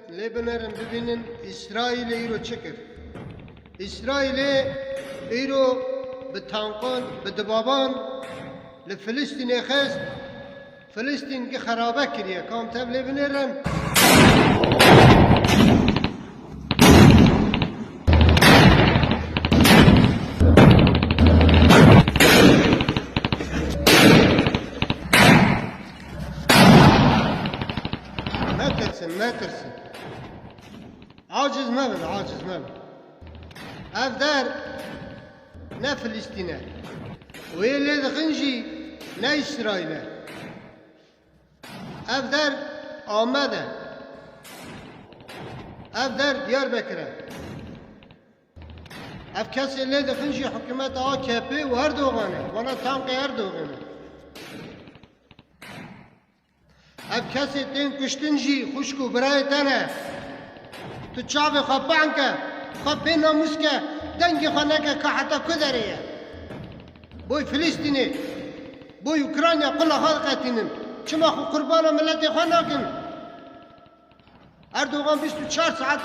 لبنرن ببینن اسرائیل ایرو چکر اسرائیل ایرو به تانقان به دبابان لفلسطین خست فلسطین که خرابه کریه کام تب لبنرن ما ترسن عاجز ما افدار نا فلسطين ويلي دخنجي نا اسرائيل افدار آمده افدار ديار بكرة اف كسي اللي دخنجي حكومت AKP و اردوغانه وانا تانق اردوغانه اب کسی تین کشتن جی خوشکو برای تنه تو چاوی خپان که خپی ناموس که دنگی خانه که حتی کدریه بوی فلسطینی بوی اوکراینیا قل خلقتینن چما خو قربان ملت خانه کن اردوغان 24 ساعت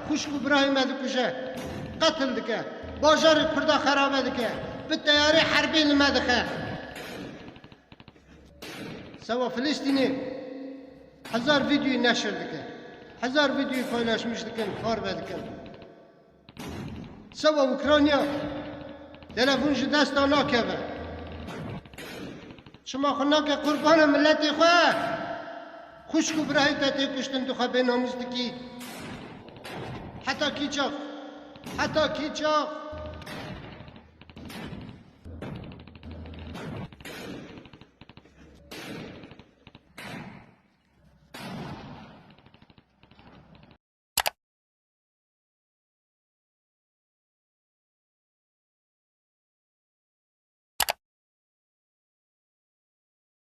خوشکو برای مده کشه قتل دکه باجار کرده خرابه دکه به تیاری حربی نمده که سوا فلسطینی 1000 ویدیوی نشر دکن 1000 ویدیوی پaylaşmış دکن کار بدکن سوا اوکراینیا تلفونش دستا ناکبه شما خنا که قربان ملتی خواه خوشکو برای تاتی کشتن تو خواه به ناموز دکی حتی کی چاق